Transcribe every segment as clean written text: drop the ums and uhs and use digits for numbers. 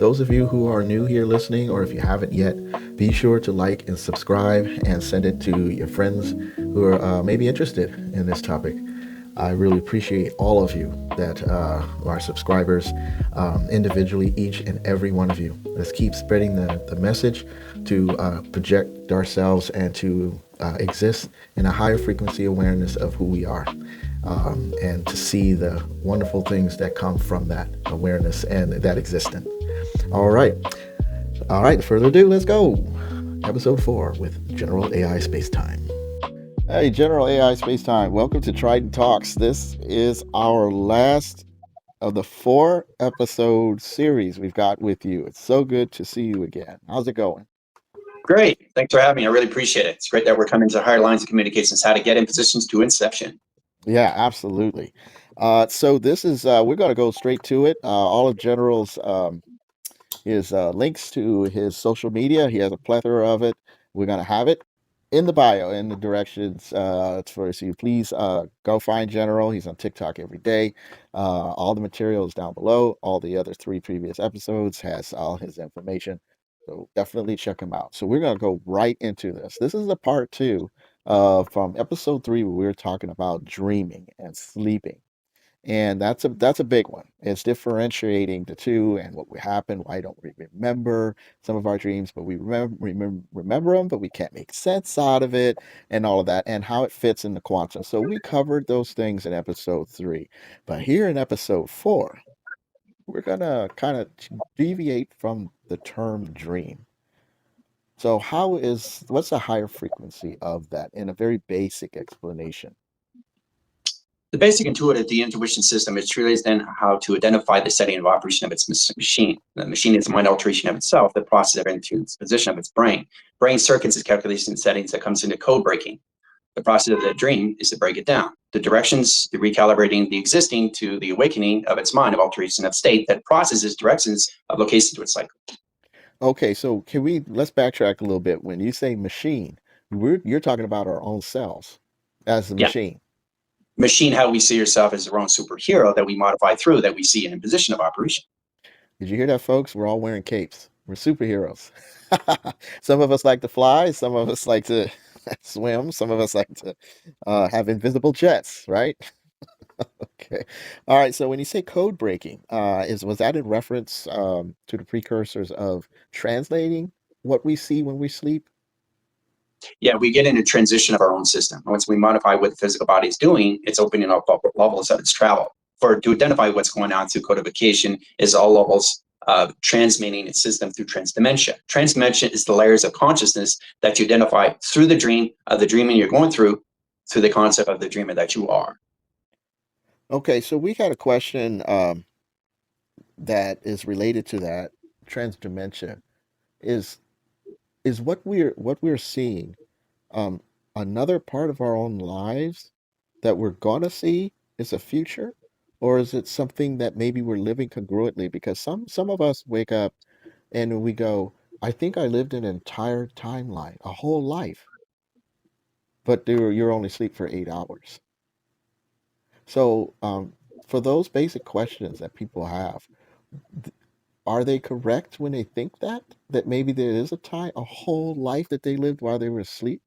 Those of you who are new here listening, or if you haven't yet, be sure to like and subscribe and send it to your friends who are maybe interested in this topic. I really appreciate all of you that are subscribers individually, each and every one of you. Let's keep spreading the message to project ourselves and to exist in a higher frequency awareness of who we are, and to see the wonderful things that come from that awareness and that existence. All right. All right. Further ado, let's go. Episode 4 with General AI Spacetime. Hey, General AI Spacetime. Welcome to Trident Talks. This is our last of the 4-episode series we've got with you. It's so good to see you again. How's it going? Great. Thanks for having me. I really appreciate it. It's great that we're coming to higher lines of communications, how to get in positions to inception. Yeah, absolutely. So this is, we're going to go straight to it. All of General's his links to his social media. He has a plethora of it. We're going to have it in the bio, in the directions for you. Please go find General. He's on TikTok every day. All the material is down below. All the other 3 previous episodes has all his information. So definitely check him out. So we're going to go right into this. This is a part 2 from episode 3 where we were talking about dreaming and sleeping. And that's a big one. It's differentiating the two and what happened. Why don't we remember some of our dreams, but we remember them, but we can't make sense out of it, and all of that, and how it fits in the quantum. So we covered those things in episode 3, but here in episode 4, we're gonna kind of deviate from the term dream. So what's the higher frequency of that in a very basic explanation? The basic intuitive, the intuition system, it's really then how to identify the setting of operation of its machine. The machine is a mind alteration of itself, the process of into its position of its brain. Brain circuits is calculation settings that comes into code breaking. The process of the dream is to break it down. The directions, the recalibrating the existing to the awakening of its mind of alteration of state that processes directions of location to its cycle. Okay, so let's backtrack a little bit. When you say machine, you're talking about our own selves as the machine. Machine, how we see yourself as our own superhero that we modify through, that we see in a position of operation. Did you hear that, folks? We're all wearing capes. We're superheroes. Some of us like to fly. Some of us like to swim. Some of us like to have invisible jets, right? Okay. All right. So when you say code breaking, was that in reference to the precursors of translating what we see when we sleep? Yeah, we get in a transition of our own system. Once we modify what the physical body is doing, it's opening up levels of its travel. To identify what's going on through codification is all levels of transmitting its system through transdimension. Transdimension is the layers of consciousness that you identify through the dream of the dreaming you're going through the concept of the dreamer that you are. Okay, so we had a question that is related to that transdimension. Is what we're seeing um, another part of our own lives that we're gonna see is a future, or is it something that maybe we're living congruently? Because some of us wake up and we go, I think I lived an entire timeline, a whole life, but you're only asleep for 8 hours. So for those basic questions that people have, are they correct when they think that maybe there is a whole life that they lived while they were asleep?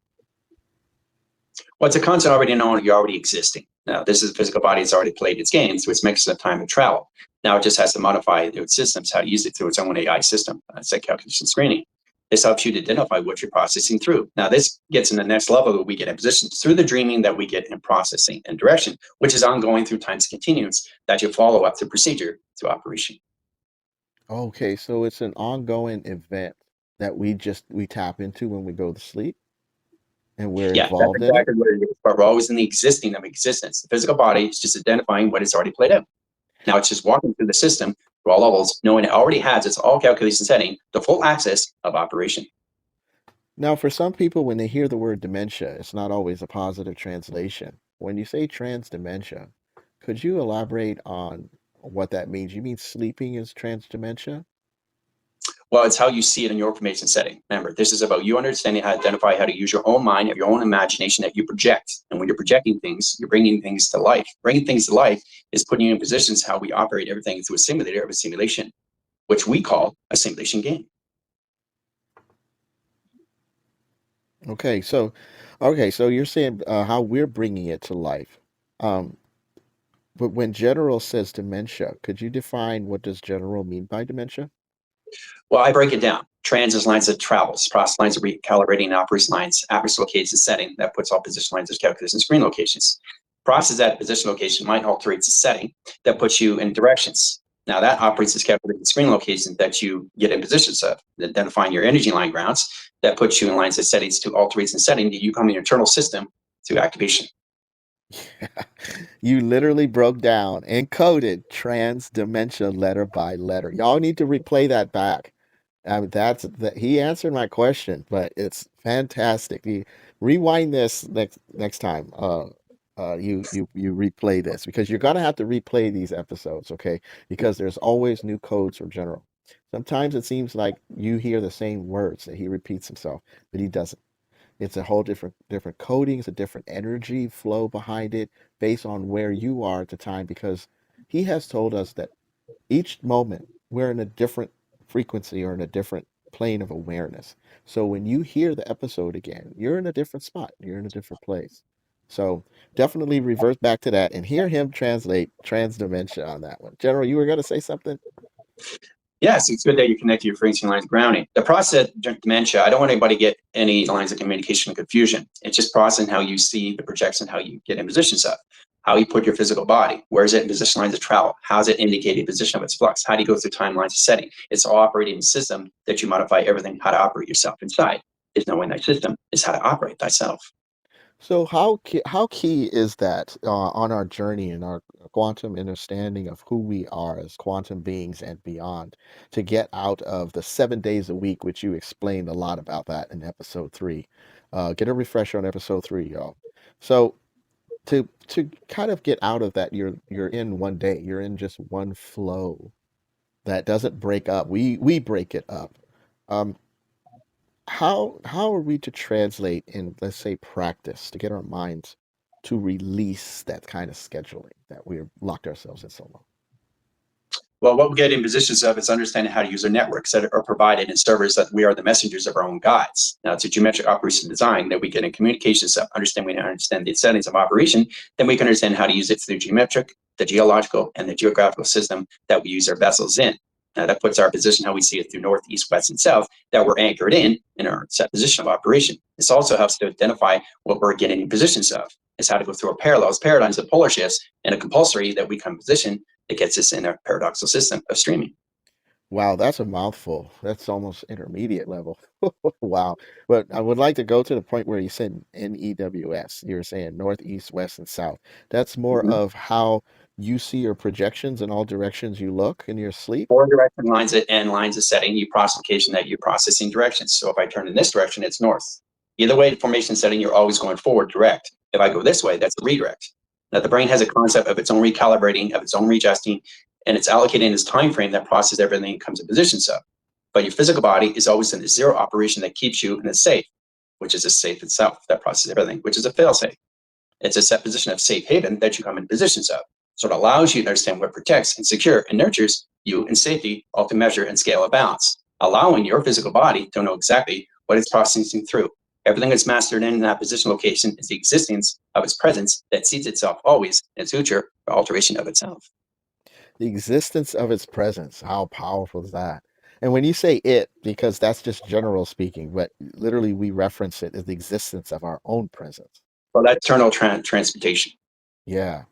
Well, it's a concept already known, you're already existing. Now, this is a physical body, it's already played its game, so it's makes it time to travel. Now it just has to modify its systems, how to use it through its own AI system, set calculation screening. This helps you to identify what you're processing through. Now, this gets in the next level that we get in positions through the dreaming that we get in processing and direction, which is ongoing through time's continuance that you follow up the procedure to operation. Okay, so it's an ongoing event that we tap into when we go to sleep and we're Yeah, that's involved in it. exactly what it is. But we're always in the existing of existence. The physical body is just identifying what it's already played out. Now it's just walking through the system through all levels, knowing it already has its all calculation setting, the full access of operation. Now, for some people, when they hear the word dementia, it's not always a positive translation. When you say trans dementia, could you elaborate on what that means? You mean sleeping is trans dementia? Well, it's how you see it in your information setting. Remember, this is about you understanding how to identify how to use your own mind, your own imagination that you project. And when you're projecting things, you're bringing things to life. Bringing things to life is putting you in positions how we operate everything through a simulator of a simulation. which we call a simulation game. Okay, so you're saying how we're bringing it to life. Um, but when General says dementia, could you define what does General mean by dementia? Well, I break it down. Trans is lines of travels, process lines of recalibrating, and operation lines, address locates a setting that puts all position lines as calculated in screen locations. Process at position location might alter the setting that puts you in directions. Now that operates as calculated screen locations that you get in positions of, identifying your energy line grounds that puts you in lines of settings to alter in setting that you come in your internal system to activation. You literally broke down and coded trans dementia letter by letter. Y'all need to replay that back. I mean, that's that he answered my question, but it's fantastic. You rewind this next time. You replay this because you're gonna have to replay these episodes, okay? Because there's always new codes for General. Sometimes it seems like you hear the same words that he repeats himself, but he doesn't. It's a whole different coding, it's a different energy flow behind it based on where you are at the time because he has told us that each moment we're in a different frequency or in a different plane of awareness. So when you hear the episode again, you're in a different spot, you're in a different place. So definitely revert back to that and hear him translate trans dementia on that one. General, you were going to say something? Yes, it's good that you connect to your frequency lines of grounding. The process of dementia, I don't want anybody to get any lines of communication confusion. It's just processing how you see the projection, how you get in positions of, how you put your physical body, where is it in position lines of travel, how is it indicating position of its flux, how do you go through timelines of setting. It's all operating system that you modify everything, how to operate yourself inside. Is knowing that system is how to operate thyself. So how key is that on our journey and our quantum understanding of who we are as quantum beings and beyond to get out of the 7 days a week, which you explained a lot about that in episode three. Get a refresher on episode three, y'all. So to kind of get out of that, you're in one day, you're in just one flow that doesn't break up. We break it up. Um, how are we to translate in, let's say, practice to get our minds to release that kind of scheduling that we've locked ourselves in so long? Well, what we get in positions of is understanding how to use our networks that are provided in servers that we are the messengers of our own guides. Now, it's a geometric operation design that we get in communications of we understand the settings of operation, then we can understand how to use it through geometric, the geological, and the geographical system that we use our vessels in. Now, that puts our position how we see it through north, east, west, and south that we're anchored in our set position of operation. This also helps to identify what we're getting in positions of. It's how to go through our parallels, paradigms, of polar shifts, and a compulsory that we come position that gets us in a paradoxical system of streaming. Wow, that's a mouthful. That's almost intermediate level. Wow. But I would like to go to the point where you said NEWS. You're saying north, east, west, and south. That's more Mhm. of how you see your projections in all directions you look in your sleep. Four direction lines and lines of setting, you processing that you're processing directions. So if I turn in this direction, it's north. Either way, formation setting, you're always going forward direct. If I go this way, that's a redirect. Now the brain has a concept of its own recalibrating, of its own readjusting, and it's allocating this time frame that processes everything that comes in positions of. But your physical body is always in the zero operation that keeps you in a safe, which is a safe itself that processes everything, which is a fail safe. It's a set position of safe haven that you come in positions of. So it allows you to understand what protects and secure and nurtures you in safety, all to measure and scale a balance, allowing your physical body to know exactly what it's processing through. Everything that's mastered in that position location is the existence of its presence that sees itself always in its future or alteration of itself. The existence of its presence. How powerful is that? And when you say it, because that's just general speaking, but literally we reference it as the existence of our own presence. Well, that's eternal transmutation. Yeah.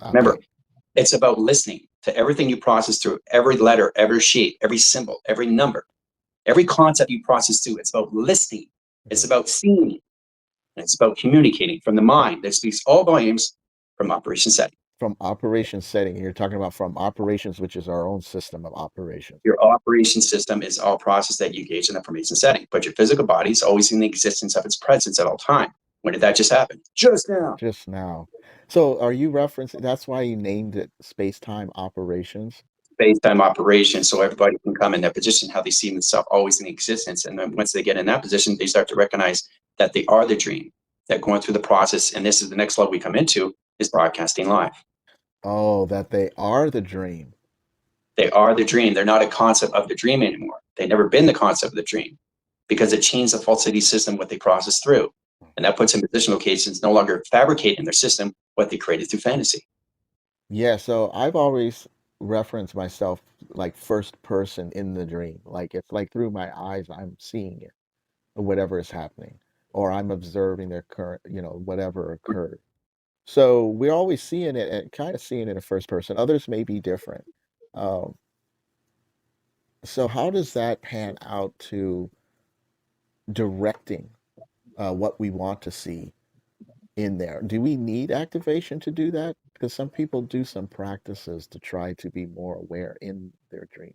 Remember, Okay. it's about listening to everything you process through, every letter, every shape, every symbol, every number, every concept you process through. It's about listening. It's Mhm. about seeing. And it's about communicating from the mind that speaks all volumes from operation setting. From operation setting, you're talking about from operations, which is our own system of operations. Your operation system is all process that you gauge in the formation setting, but your physical body is always in the existence of its presence at all time. When did that just happen? Just now. Just now. So are you referencing, that's why you named it space-time operations? Space-time operation, so everybody can come in that position, how they see themselves always in existence. And then once they get in that position, they start to recognize that they are the dream, that going through the process, and this is the next level we come into, is broadcasting live. Oh, that they are the dream. They are the dream. They're not a concept of the dream anymore. They've never been the concept of the dream because it changed the falsity system, what they process through. And that puts in position locations no longer fabricate in their system what they created through fantasy. Yeah, so I've always referenced myself like first person in the dream. Like it's like through my eyes, I'm seeing it, or whatever is happening, or I'm observing their current, whatever occurred. So we're always seeing it and kind of seeing it in first person. Others may be different. Um, so how does that pan out to directing what we want to see in there? Do we need activation to do that? Because some people do some practices to try to be more aware in their dreams.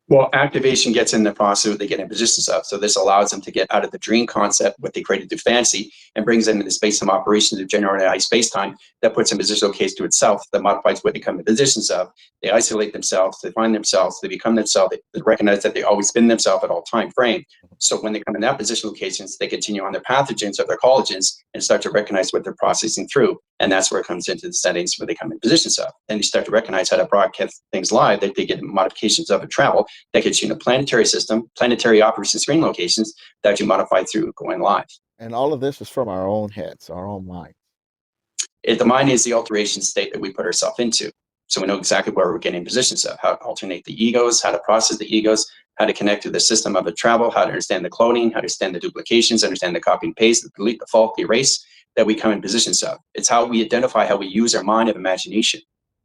Well, activation gets in the process they get in positions of. So this allows them to get out of the dream concept, what they created through fantasy, and brings them into the space-time operations of general AI space-time that puts in positional case to itself, that modifies what they come in positions of. They isolate themselves, they find themselves, they become themselves, they recognize that they always been themselves at all time frame. So when they come in that positional locations, they continue on their pathogens of their collagens and start to recognize what they're processing through. And that's where it comes into the settings where they come in positions of. Then you start to recognize how to broadcast things live, that they get modifications of it travel that gets you in a planetary system, planetary operation screen locations that you modify through going live. And all of this is from our own heads, our own mind. The mind is the alteration state that we put ourselves into. So we know exactly where we're getting positions of, how to alternate the egos, how to process the egos, how to connect to the system of the travel, how to understand the cloning, how to understand the duplications, understand the copy and paste, the delete, the fault, the erase that we come in positions of. It's how we identify how we use our mind of imagination.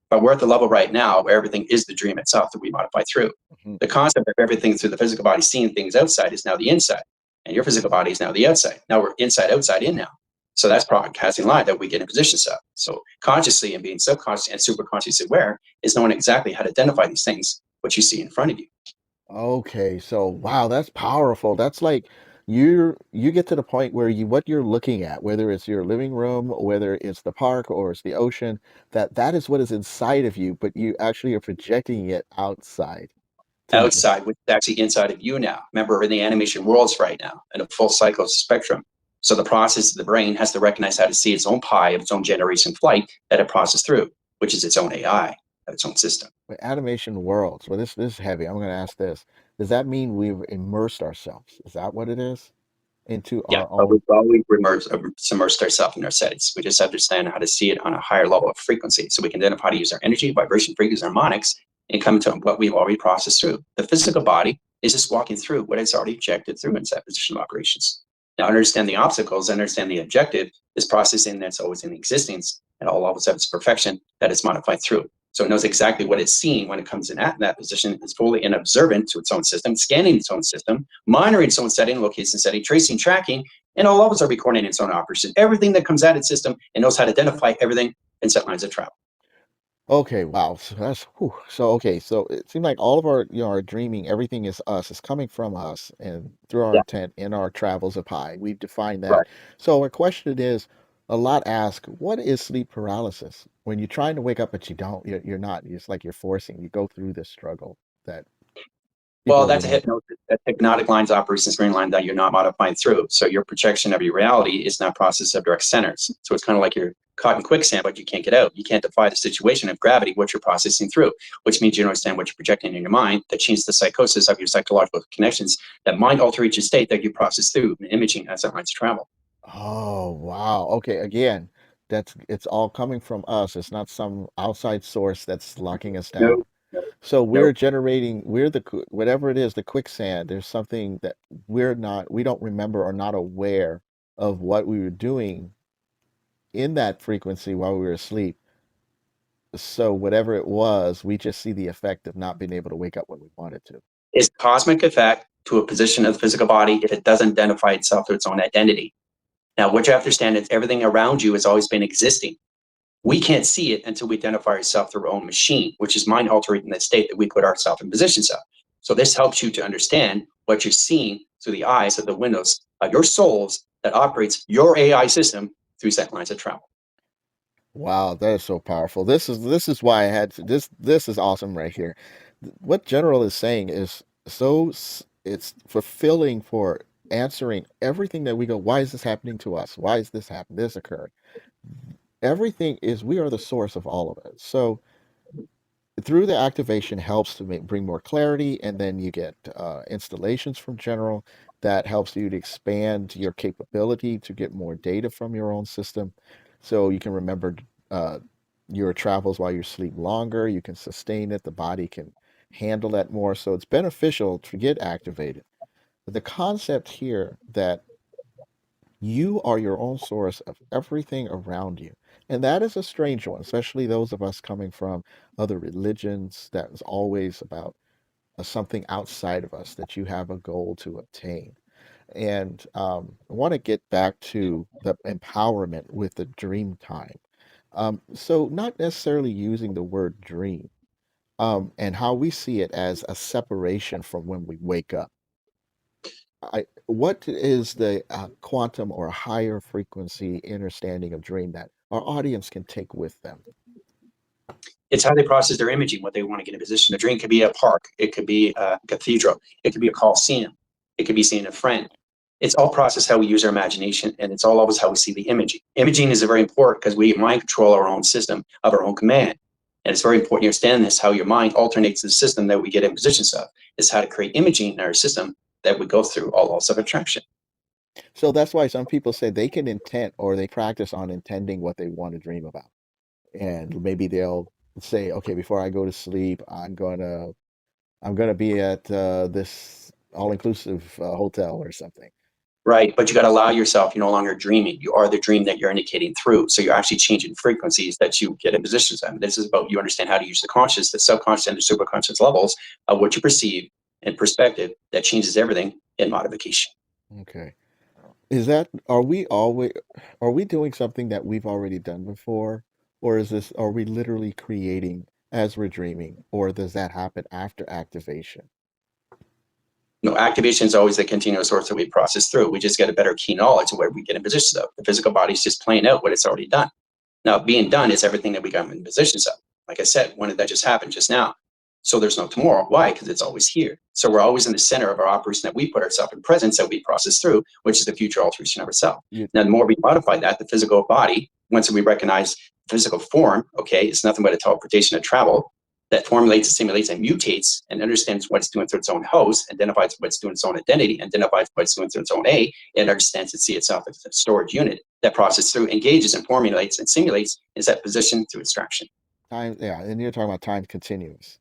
But we're at the level right now where everything is the dream itself that we modify through. Mhm. The concept of everything through the physical body, seeing things outside, is now the inside. And your physical body is now the outside. Now we're inside, outside, in now. So that's broadcasting live that we get in positions of. So consciously and being subconscious and super consciously aware is knowing exactly how to identify these things, what you see in front of you. Okay, so wow, that's powerful. That's like you get to the point where what you're looking at, whether it's your living room, whether it's the park or it's the ocean, that is what is inside of you, but you actually are projecting it outside to the Outside, which is actually inside of you now. Remember, we're in the animation worlds right now in a full cycle spectrum. So the process of the brain has to recognize how to see its own pie of its own generation flight that it processes through, which is its own AI, its own system. with animation worlds. Well, this is heavy. I'm going to ask this. Does that mean we've immersed ourselves? Is that what it is? Into Yeah, our but own. we've always submersed ourselves in our settings. We just understand how to see it on a higher level of frequency. So we can identify how to use our energy, vibration, frequencies, harmonics, and come to what we've already processed through. The physical body is just walking through what it's already projected through in that position of operations. Now, understand the obstacles, understand the objective is processing that's always in existence at all levels of its perfection that it's modified through. So it knows exactly what it's seeing when it comes in at that position. It's fully in observant to its own system, scanning its own system, monitoring its own setting, location setting, tracing, tracking, and all levels are recording its own operation. Everything that comes at its system, it knows how to identify everything and set lines of travel. Okay, wow. So that's whew. So okay, so it seems like all of our, our dreaming, everything is us. It's coming from us and through our Yeah, intent in our travels of high. We've defined that. right. So our question is, a lot ask, what is sleep paralysis? When you're trying to wake up, but you don't, you're not. It's like you're forcing. You go through this struggle that people Well, are that's a remembering. hypnosis. That hypnotic lines operation screen line that you're not modifying through. So your projection of your reality is not processed of direct centers. So it's kind of like you're caught in quicksand, but you can't get out. You can't defy the situation of gravity, what you're processing through, which means you don't understand what you're projecting in your mind that changes the psychosis of your psychological connections, that mind alteration state that you process through and imaging as it lines travel. Oh, wow. Okay, again, it's all coming from us. It's not some outside source that's locking us No, down. So no. we're whatever it is, the quicksand. There's something that we don't remember or not aware of what we were doing in that frequency while we were asleep. So whatever it was, we just see the effect of not being able to wake up when we wanted to. Is cosmic effect to a position of the physical body if it doesn't identify itself to its own identity. Now, what you have to understand is everything around you has always been existing. We can't see it until we identify ourselves through our own machine, which is mind altering that state that we put ourselves in positions of. So this helps you to understand what you're seeing through the eyes of the windows of your souls that operates your AI system through set lines of travel. Wow, that is so powerful. This is why I had to, this is awesome right here. What General is saying is it's fulfilling for answering everything that we go, why is this happening to us? Why is this happening? This occurred. Everything is we are the source of all of it. So through the activation helps to bring more clarity, and then you get installations from general that helps you to expand your capability to get more data from your own system, so you can remember uh, your travels while you sleep longer. You can sustain it. The body can handle that more, so it's beneficial to get activated. But the concept here that you are your own source of everything around you. And that is a strange one, especially those of us coming from other religions. That is always about something outside of us that you have a goal to obtain. And I want to get back to the empowerment with the dream time. So, not necessarily using the word dream, and how we see it as a separation from when we wake up. What is the quantum or higher frequency understanding of dream that our audience can take with them? It's how they process their imaging, what they want to get in position. A dream could be a park, it could be a cathedral, it could be a coliseum, it could be seeing a friend. It's all process how we use our imagination, and it's all always how we see the imaging. Imaging is very important because we mind control our own system of our own command. And it's very important you understand this, how your mind alternates the system that we get in positions of. It's how to create imaging in our system that we go through all laws of attraction. So that's why some people say they can intent or they practice on intending what they want to dream about. And maybe they'll say, okay, before I go to sleep, I'm gonna be at this all-inclusive hotel or something. Right. But you got to allow yourself, you're no longer dreaming. You are the dream that you're indicating through. So you're actually changing frequencies that you get in positions. And this is about you understand how to use the conscious, the subconscious, and the superconscious levels of what you perceive and perspective that changes everything in modification. Okay. Is that are we doing something that we've already done before? Or are we literally creating as we're dreaming? Or does that happen after activation? Activation is always the continuous source that we process through. We just get a better key knowledge of where we get in positions of. The physical body is just playing out what it's already done. Now, being done is everything that we got in positions of. Like I said, when did that just happen? Just now. So there's no tomorrow. Why? Because it's always here. So we're always in the center of our operation that we put ourselves in presence that we process through, which is the future alteration of ourselves. You, Now, the more we modify that, the physical body, once we recognize physical form, okay, it's nothing but a teleportation of travel that formulates, assimilates, and mutates and understands what it's doing through its own host, identifies what it's doing its own identity, identifies what it's doing through its own A, and understands to see itself as a storage unit that processes through, engages and formulates and simulates is that position through extraction. time, yeah, and you're talking about time continuous.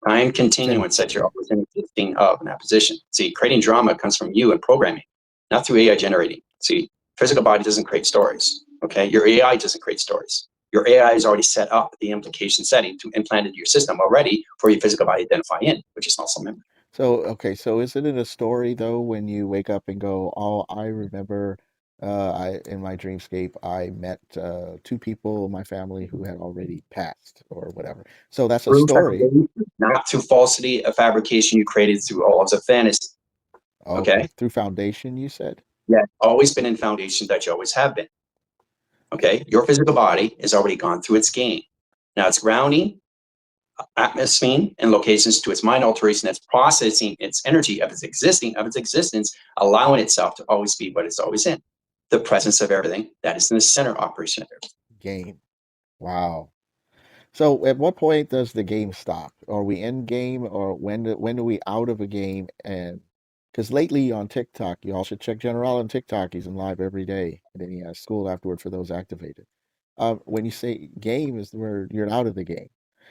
Time continuance that you're Okay. always existing of in that position. See, creating drama comes from you and programming, not through AI generating. See, physical body doesn't create stories. Okay, your AI doesn't create stories. Your AI is already set up the implication setting to implant into your system already for your physical body to identify in, which is also memory. So, okay, so isn't it a story though when you wake up and go, "Oh, I remember I in my dreamscape I met two people in my family who had already passed or whatever." So that's a Through story. fabrication, not through falsity, a fabrication you created through all of the fantasy. Okay, Okay, through foundation, you said? yeah, always been in foundation that you always have been. Okay, your physical body has already gone through its game. Now it's grounding atmosphere and locations to its mind alteration that's processing its energy of its existing of its existence, allowing itself to always be what it's always in, the presence of everything that is in the center operation of everything. Game. Wow. So at what point does the game stop? Are we in game or when do we out of a game? And because lately on TikTok, you all should check General on TikTok. He's in live every day, and then he has school afterward for those activated. When you say game is where you're out of the game.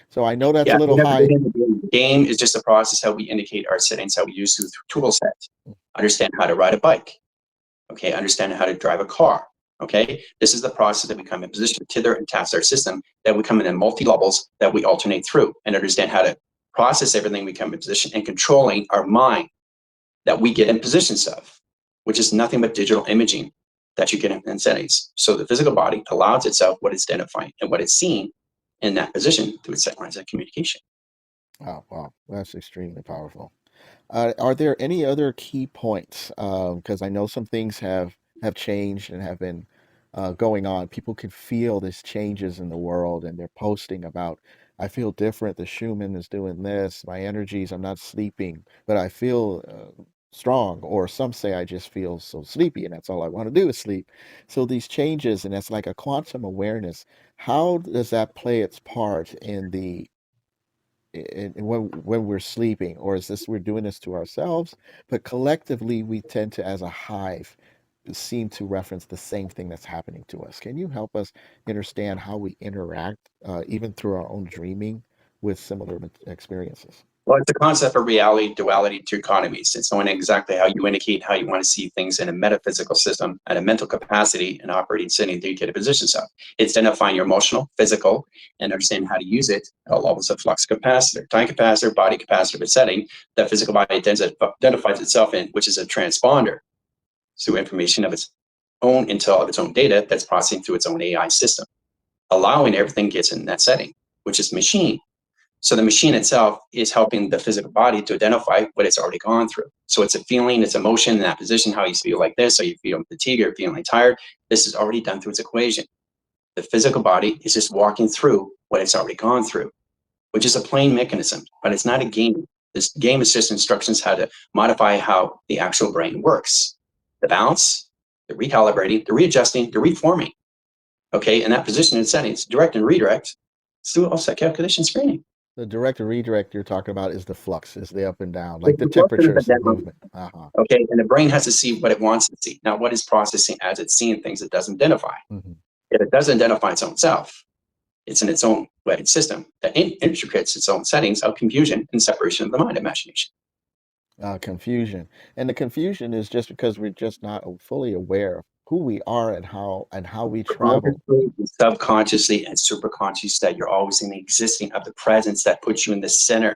So I know that's a Yeah, little we have to high. get in the game. The game is just a process how we indicate our settings, how we use the tool set, understand how to ride a bike, okay, understand how to drive a car. Okay, this is the process that we come in position to tether and task our system that we come in multi levels that we alternate through and understand how to process everything we come in position and controlling our mind that we get in positions of, which is nothing but digital imaging that you get in settings. So the physical body allows itself what it's identifying and what it's seeing in that position through its set lines of communication. Oh, wow, that's extremely powerful. Are there any other key points? Because I know some things have changed and have been going on. People can feel these changes in the world, and they're posting about, I feel different. The Schumann is doing this. My energies, I'm not sleeping, but I feel strong. Or some say I just feel so sleepy, and that's all I want to do is sleep. So these changes, and that's like a quantum awareness. How does that play its part in the when we're sleeping, or is this we're doing this to ourselves, but collectively we tend to, as a hive, seem to reference the same thing that's happening to us. Can you help us understand how we interact, even through our own dreaming, with similar experiences? Well, it's a concept of reality, duality, two economies. It's knowing exactly how you indicate how you want to see things in a metaphysical system at a mental capacity and operating setting that you get a position of. It's identifying your emotional, physical, and understanding how to use it at all levels of flux capacitor, time capacitor, body capacitor, setting that physical body identifies itself in, which is a transponder through information of its own intel, of its own data that's processing through its own AI system, allowing everything gets in that setting, which is machine. So the machine itself is helping the physical body to identify what it's already gone through. So it's a feeling, it's emotion in that position, how you feel like this, or you feel fatigued or feeling tired. This is already done through its equation. The physical body is just walking through what it's already gone through, which is a plain mechanism, but it's not a game. This game is just instructions how to modify how the actual brain works. The balance, the recalibrating, the readjusting, the reforming. Okay, in that position and settings, direct and redirect, through offset calculation screening. The direct and redirect you're talking about is the flux, is the up and down, like It's the the portion of the temperatures of demo. movement. Uh-huh. Okay, and the brain has to see what it wants to see, not what it's processing as it's seeing things it doesn't identify. Hmm. If it doesn't identify its own self, it's in its own wedded system that intricates its own settings of confusion and separation of the mind, imagination. Confusion, and the confusion is just because we're just not fully aware of who we are and how we travel. Consciously, subconsciously, and superconscious, that you're always in the existing of the presence that puts you in the center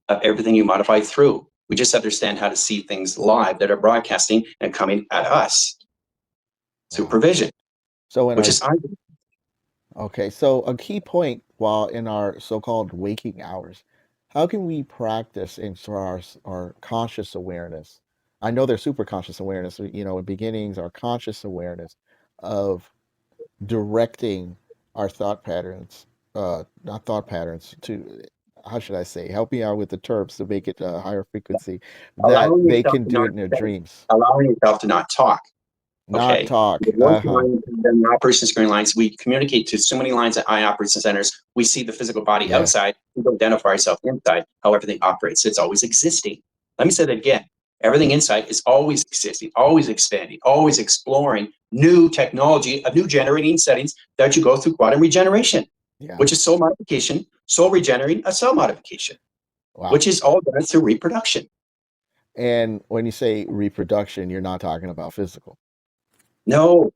of everything you modify through. We just understand how to see things live that are broadcasting and coming at us through Wow. provision, So in which our is Okay, so a key point while in our so-called waking hours, how can we practice into our conscious awareness? I know there's super conscious awareness, in beginnings, our conscious awareness of directing our thought patterns, not thought patterns, to, how should I say, help me out with the terms to make it a higher frequency, that allowing they yourself can to do not it in their think, dreams, allowing yourself to not talk. not Okay. talk. Because once Uh-huh. the operation screen lines, we communicate to so many lines at eye operation centers. We see the physical body Yeah. outside, we identify ourselves inside, how everything operates. It's always existing. Let me say that again. Everything inside is always existing, always expanding, always exploring new technology, new generating settings that you go through quantum regeneration, Yeah. which is soul modification, soul regenerating a cell modification, Wow. which is all done through reproduction. And when you say reproduction, you're not talking about physical. No,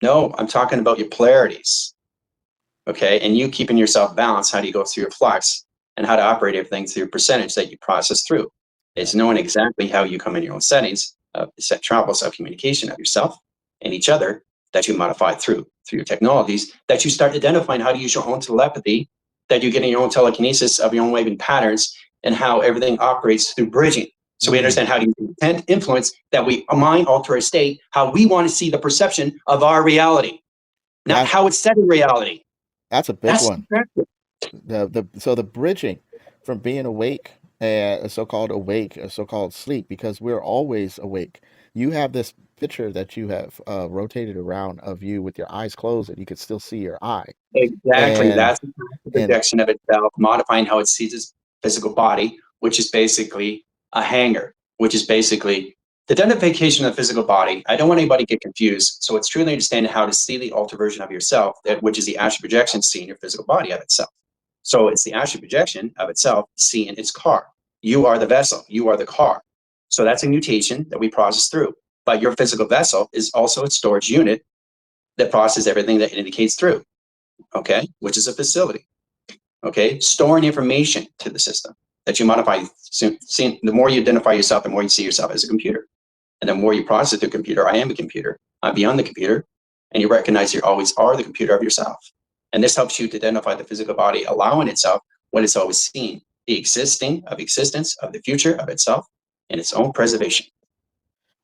no, I'm talking about your polarities. Okay, and you keeping yourself balanced. How do you go through your flux and how to operate everything through percentage that you process through? Yeah. It's knowing exactly how you come in your own settings of set travels of communication of yourself and each other that you modify through your technologies, that you start identifying how to use your own telepathy, that you get in your own telekinesis of your own waving patterns and how everything operates through bridging. So we Mm, understand how to use intent influence, that we mind alter a state, how we want to see the perception of our reality, not that how it's set in reality. that's a big That's one. the The bridging from being awake, a so-called sleep, because we're always awake. You have this picture that you have rotated around of you with your eyes closed, and you can still see your eye. exactly. And That's the and projection of itself, modifying how it sees its physical body, which is basically a hanger, which is basically the identification of the physical body. I don't want anybody to get confused. So it's truly understanding how to see the alter version of yourself, which is the astral projection seeing your physical body of itself. So it's the astral projection of itself seeing its car. You are the vessel. You are the car. So that's a mutation that we process through. But your physical vessel is also a storage unit that processes everything that it indicates through. Okay, which is a facility. Okay, storing information to the system that you modify. The more you identify yourself, the more you see yourself as a computer. And the more you process the computer, I am a computer. I'm beyond the computer. And you recognize you always are the computer of yourself. And this helps you to identify the physical body, allowing itself what it's always seen, the existing of existence of the future of itself and its own preservation.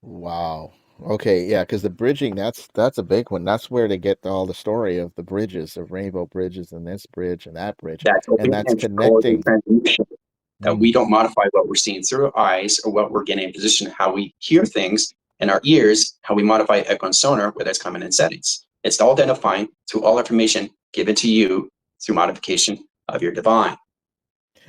wow. Okay, yeah, because the bridging, that's a big one. That's where they get all the story of the bridges, the rainbow bridges, and this bridge and that bridge, That's and open that's and connecting. transmission. That we Mm. don't modify what we're seeing through our eyes or what we're getting in position, how we hear things in our ears, how we modify echo and sonar, where that's coming in settings. It's all identifying through all information given to you through modification of your divine.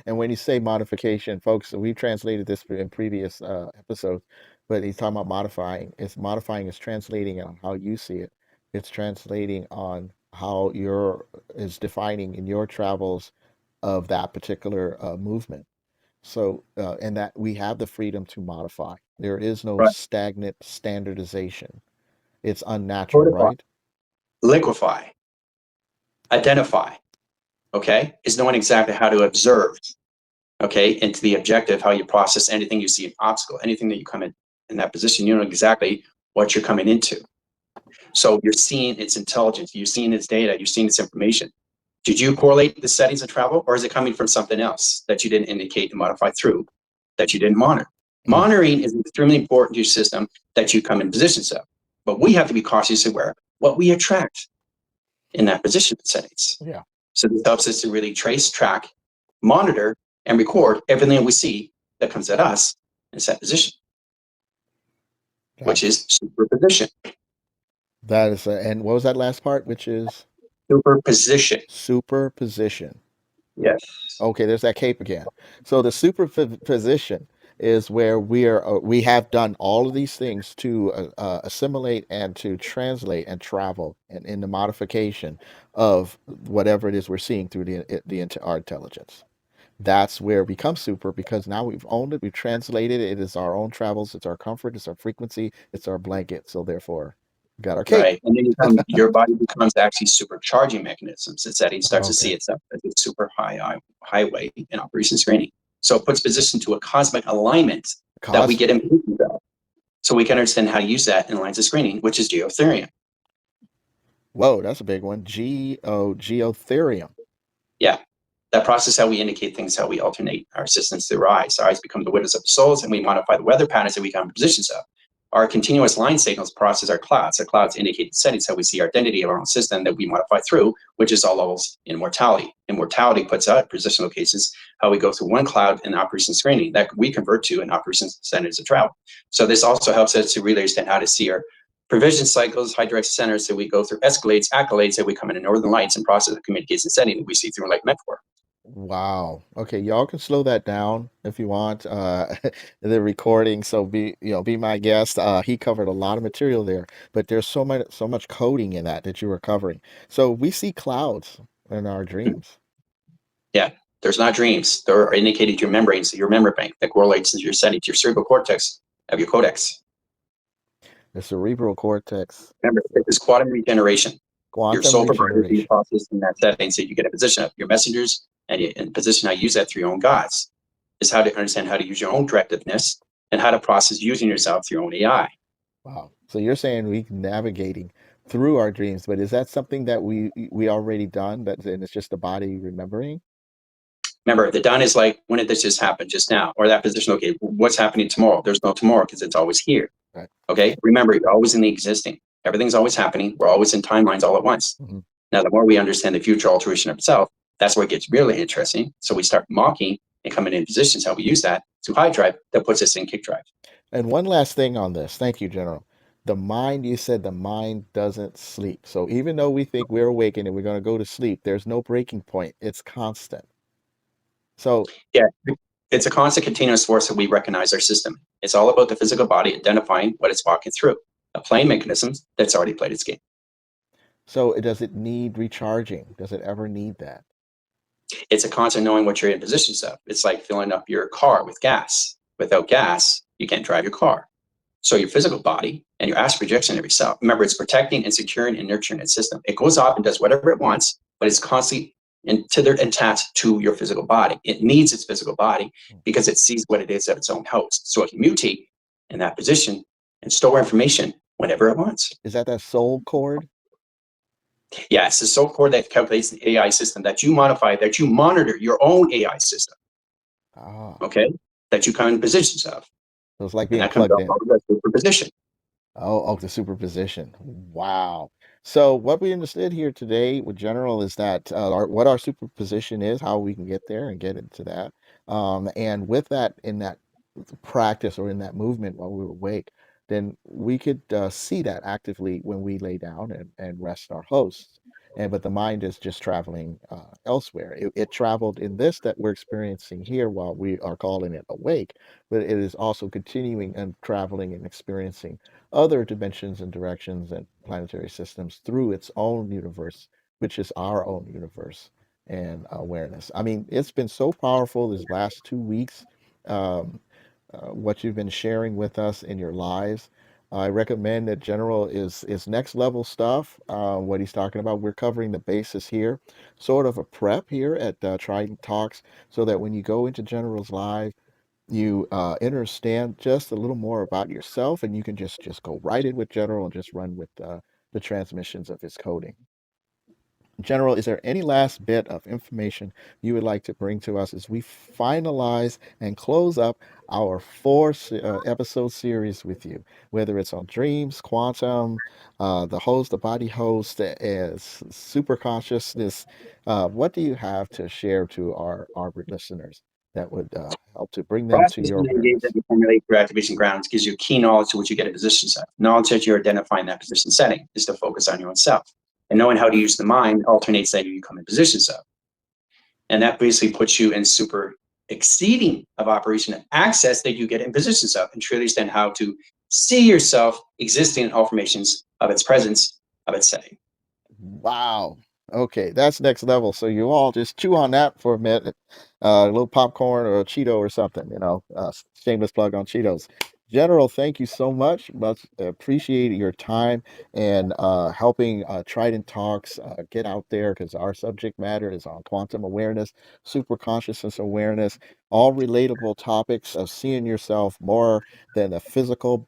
And when you say modification, folks, we've translated this in previous episodes, but he's talking about modifying. It's modifying is translating on how you see it. It's translating on how your is defining in your travels of that particular movement. So, and that we have the freedom to modify. There is no Right. stagnant standardization. It's unnatural, Codify, right? liquefy, identify, okay, is knowing exactly how to observe, okay, and to the objective, how you process anything you see an obstacle, anything that you come in that position, you know exactly what you're coming into. So you're seeing its intelligence, you're seeing its data, you're seeing its information. Did you correlate the settings of travel, or is it coming from something else that you didn't indicate and modify through, that you didn't monitor? Mm. Monitoring is extremely important to your system that you come in positions of, but we have to be cautiously aware what we attract in that position settings. Yeah. So this helps us to really trace, track, monitor, and record everything that we see that comes at us in that position, which That's is superposition. that is, and what was that last part, which is Superposition. superposition? Yes. Okay, there's that cape again. So the superposition is where we have done all of these things to assimilate and to translate and travel and in the modification of whatever it is we're seeing through our intelligence. That's where we become super because now we've owned it, we've translated it. It is our own travels, it's our comfort, it's our frequency, it's our blanket. So therefore, we got our cape. Right. And then your body becomes actually supercharging mechanisms. It's that it starts to see Okay. itself as a super highway in operation screening. So it puts position to a cosmic alignment that we get Cosmic. in. So we can understand how to use that in lines of screening, which is geotherium. Whoa, that's a big one. Geotherium. Yeah. That process, how we indicate things, how we alternate our systems through our eyes. Our eyes become the windows of the souls, and we modify the weather patterns that we come in positions of. Our continuous line signals process our clouds. Our clouds indicate the settings, how we see our identity of our own system that we modify through, which is all levels in mortality. And mortality puts out positional cases, how we go through one cloud in operation screening that we convert to in operation centers of travel. So this also helps us to really understand how to see our provision cycles, high direct centers that we go through, escalates, accolades that we come in northern lights and process the communication setting that we see through like metaphor. Wow. Okay, y'all can slow that down if you want. The recording, so be my guest. He covered a lot of material there, but there's so much coding in that you were covering. So we see clouds in our dreams. Yeah, there's not dreams. They're indicated to your membranes, your memory bank that correlates to your setting, to your cerebral cortex of your codex. The cerebral cortex, Remember, it's quantum regeneration. Your quantum soul provider being regeneration. processed in that setting so you get a position of your messengers and you in position how you use that through your own gods is how to understand how to use your own directiveness and how to process using yourself through your own AI. Wow. So you're saying we navigating through our dreams, but is that something that we already done? And it's just the body remembering? Remember, the done is like, when did this just happen? Just now. Or that position, okay, what's happening tomorrow? There's no tomorrow because it's always here. Right. Okay, remember, you're always in the existing. Everything's always happening. We're always in timelines all at once. Mhm. Now, the more we understand the future alteration of itself, that's where it gets really interesting. So we start mocking and coming in positions how we use that to high drive that puts us in kick drive. And one last thing on this. Thank you, General. The mind, you said the mind doesn't sleep. So even though we think we're awakened and we're going to go to sleep, there's no breaking point. It's constant. So, Yeah, it's a constant continuous force that we recognize our system. It's all about the physical body identifying what it's walking through, a playing mechanism that's already played its game. does it need recharging? Does it ever need that? It's a constant knowing what you're in positions of. It's like filling up your car with gas. Without gas, you can't drive your car. So your physical body and your astral projection of yourself, remember, it's protecting and securing and nurturing its system. It goes off and does whatever it wants, but it's constantly attached to your physical body. It needs its physical body because it sees what it is of its own host. So it can mutate in that position and store information whenever it wants. Is that soul cord? Yeah, it's the soul core that calculates the AI system that you modify, that you monitor your own AI system, Ah, okay, that you come in positions of. so it's like And being that comes plugged up in. out of that superposition. Oh, the superposition. Wow. So what we understood here today with general is that what our superposition is, how we can get there and get into that. And with that, in that practice or in that movement while we were awake, then we could see that actively when we lay down and rest our hosts. and but the mind is just traveling elsewhere. It traveled in this that we're experiencing here while we are calling it awake, but it is also continuing and traveling and experiencing other dimensions and directions and planetary systems through its own universe, which is our own universe and awareness. I mean, it's been so powerful these last 2 weeks. Um, what you've been sharing with us in your lives. I recommend that General is next level stuff. What he's talking about, we're covering the basis here, sort of a prep here at Trident Talks, so that when you go into General's live, you understand just a little more about yourself, and you can just go right in with General and just run with the transmissions of his coding. General, is there any last bit of information you would like to bring to us as we finalize and close up our episode series with you, whether it's on dreams, quantum, the host, the body host, as super consciousness? What do you have to share to our listeners that would help to bring them to your Process engage that awareness? you formulate through activation grounds gives you key knowledge to what you get in position set. Knowledge that you're identifying that position setting is to focus on your own self. And knowing how to use the mind alternates that you come in position set. And that basically puts you in super exceeding of operation and access that you get in positions of, and truly understand how to see yourself existing in all formations of its presence, of its setting. Wow. Okay, that's next level. So you all just chew on that for a minute. A little popcorn or a Cheeto or something, shameless plug on Cheetos. General, thank you so much. Much appreciate your time and helping Trident Talks get out there because our subject matter is on quantum awareness, super consciousness awareness, all relatable topics of seeing yourself more than the physical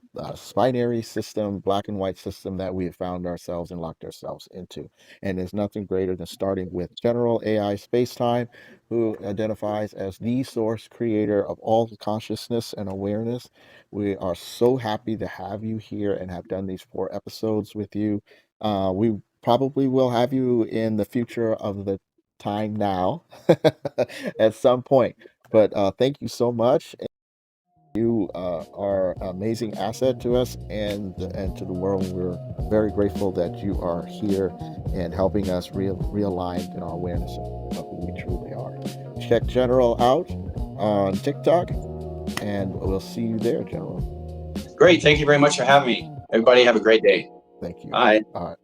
binary system, black and white system that we have found ourselves and locked ourselves into. And there's nothing greater than starting with General AI Spacetime, who identifies as the source creator of all consciousness and awareness. We are so happy to have you here and have done these 4 episodes with you. We probably will have you in the future of the time now at some point. But thank you so much. You are an amazing asset to us and to the world. We're very grateful that you are here and helping us realign in our awareness of who we truly are. Check General out on TikTok, and we'll see you there, General. Great. Thank you very much for having me. Everybody have a great day. Thank you. Bye. All right.